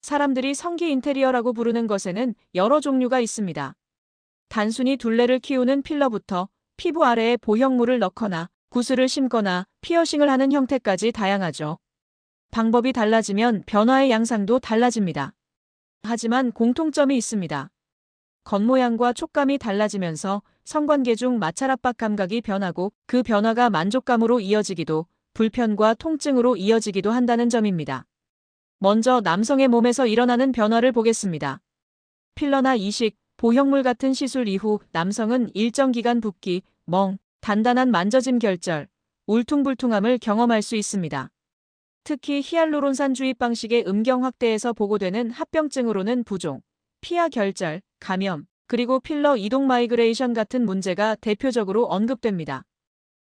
사람들이 성기 인테리어라고 부르는 것에는 여러 종류가 있습니다. 단순히 둘레를 키우는 필러부터 피부 아래에 보형물을 넣거나 구슬을 심거나 피어싱을 하는 형태까지 다양하죠. 방법이 달라지면 변화의 양상도 달라집니다. 하지만 공통점이 있습니다. 겉모양과 촉감이 달라지면서 성관계 중 마찰 압박 감각이 변하고 그 변화가 만족감으로 이어지기도 불편과 통증으로 이어지기도 한다는 점입니다. 먼저 남성의 몸에서 일어나는 변화를 보겠습니다. 필러나 이식, 보형물 같은 시술 이후 남성은 일정 기간 붓기, 멍, 단단한 만져짐 결절, 울퉁불퉁함을 경험할 수 있습니다. 특히 히알루론산 주입 방식의 음경 확대에서 보고되는 합병증으로는 부종, 피하 결절, 감염, 그리고 필러 이동 마이그레이션 같은 문제가 대표적으로 언급됩니다.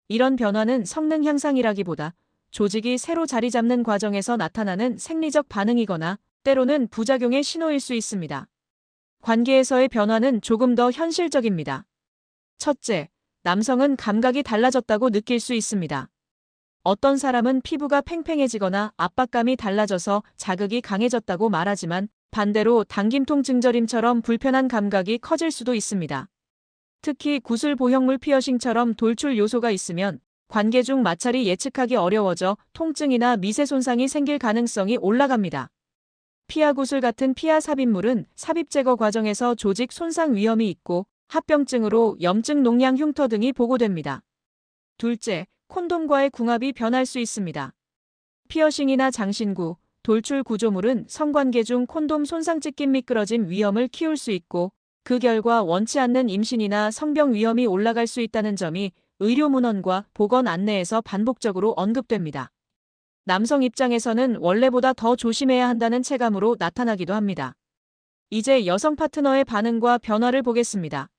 이런 변화는 성능 향상이라기보다 조직이 새로 자리 잡는 과정에서 나타나는 생리적 반응이거나 때로는 부작용의 신호일 수 있습니다. 관계에서의 변화는 조금 더 현실적입니다. 첫째, 남성은 감각이 달라졌다고 느낄 수 있습니다. 어떤 사람은 피부가 팽팽해지거나 압박감이 달라져서 자극이 강해졌다고 말하지만 반대로 당김통 증저림처럼 불편한 감각이 커질 수도 있습니다. 특히 구슬 보형물 피어싱처럼 돌출 요소가 있으면 관계 중 마찰이 예측하기 어려워져 통증이나 미세 손상이 생길 가능성이 올라갑니다. 피하 구슬 같은 피하 삽입물은 삽입 제거 과정에서 조직 손상 위험이 있고 합병증으로 염증, 농양, 흉터 등이 보고됩니다. 둘째, 콘돔과의 궁합이 변할 수 있습니다. 피어싱이나 장신구, 돌출 구조물은 성관계 중 콘돔 손상 찢김 미끄러짐 위험을 키울 수 있고 그 결과 원치 않는 임신이나 성병 위험이 올라갈 수 있다는 점이 의료 문헌과 보건 안내에서 반복적으로 언급됩니다. 남성 입장에서는 원래보다 더 조심해야 한다는 체감으로 나타나기도 합니다. 이제 여성 파트너의 반응과 변화를 보겠습니다.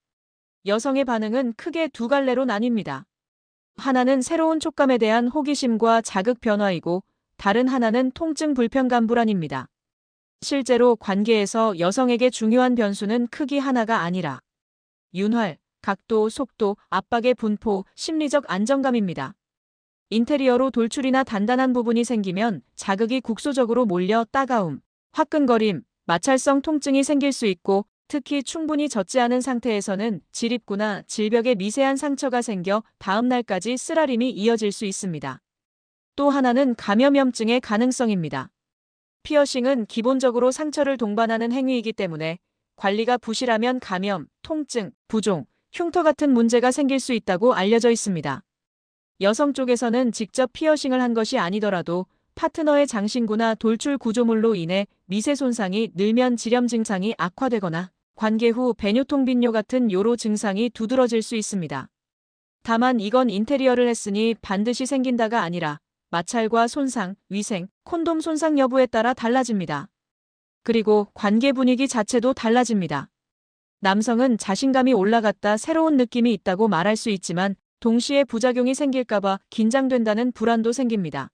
여성의 반응은 크게 두 갈래로 나뉩니다. 하나는 새로운 촉감에 대한 호기심과 자극 변화이고 다른 하나는 통증, 불편감, 불안입니다. 실제로 관계에서 여성에게 중요한 변수는 크기 하나가 아니라 윤활, 각도, 속도, 압박의 분포, 심리적 안정감입니다. 인테리어로 돌출이나 단단한 부분이 생기면 자극이 국소적으로 몰려 따가움, 화끈거림, 마찰성 통증이 생길 수 있고 특히 충분히 젖지 않은 상태에서는 질입구나 질벽에 미세한 상처가 생겨 다음 날까지 쓰라림이 이어질 수 있습니다. 또 하나는 감염염증의 가능성입니다. 피어싱은 기본적으로 상처를 동반하는 행위이기 때문에 관리가 부실하면 감염, 통증, 부종, 흉터 같은 문제가 생길 수 있다고 알려져 있습니다. 여성 쪽에서는 직접 피어싱을 한 것이 아니더라도 파트너의 장신구나 돌출 구조물로 인해 미세 손상이 늘면 지렴 증상이 악화되거나 관계 후 배뇨통 빈뇨 같은 요로 증상이 두드러질 수 있습니다. 다만 이건 인테리어를 했으니 반드시 생긴다가 아니라 마찰과 손상, 위생, 콘돔 손상 여부에 따라 달라집니다. 그리고 관계 분위기 자체도 달라집니다. 남성은 자신감이 올라갔다 새로운 느낌이 있다고 말할 수 있지만 동시에 부작용이 생길까봐 긴장된다는 불안도 생깁니다.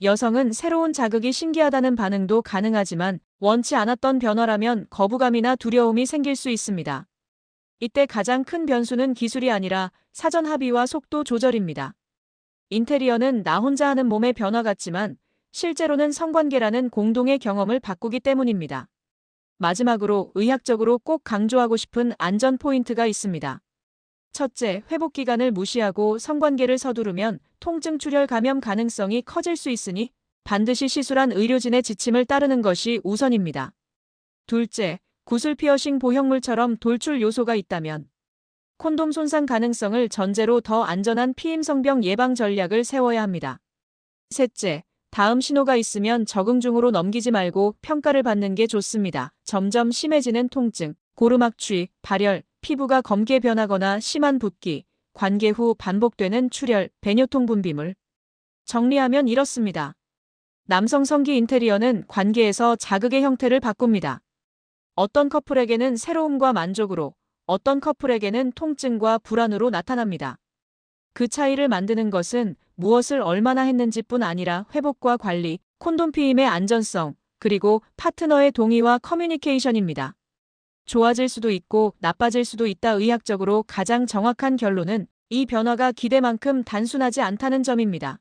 여성은 새로운 자극이 신기하다는 반응도 가능하지만 원치 않았던 변화라면 거부감이나 두려움이 생길 수 있습니다. 이때 가장 큰 변수는 기술이 아니라 사전 합의와 속도 조절입니다. 인테리어는 나 혼자 하는 몸의 변화 같지만 실제로는 성관계라는 공동의 경험을 바꾸기 때문입니다. 마지막으로 의학적으로 꼭 강조하고 싶은 안전 포인트가 있습니다. 첫째, 회복 기간을 무시하고 성관계를 서두르면 통증, 출혈, 감염 가능성이 커질 수 있으니 반드시 시술한 의료진의 지침을 따르는 것이 우선입니다. 둘째, 구슬 피어싱 보형물처럼 돌출 요소가 있다면 콘돔 손상 가능성을 전제로 더 안전한 피임 성병 예방 전략을 세워야 합니다. 셋째, 다음 신호가 있으면 적응 중으로 넘기지 말고 평가를 받는 게 좋습니다. 점점 심해지는 통증, 고름악취, 발열, 피부가 검게 변하거나 심한 붓기, 관계 후 반복되는 출혈, 배뇨통 분비물. 정리하면 이렇습니다. 남성 성기 인테리어는 관계에서 자극의 형태를 바꿉니다. 어떤 커플에게는 새로움과 만족으로, 어떤 커플에게는 통증과 불안으로 나타납니다. 그 차이를 만드는 것은 무엇을 얼마나 했는지뿐 아니라 회복과 관리, 콘돔 피임의 안전성, 그리고 파트너의 동의와 커뮤니케이션입니다. 좋아질 수도 있고 나빠질 수도 있다. 의학적으로 가장 정확한 결론은 이 변화가 기대만큼 단순하지 않다는 점입니다.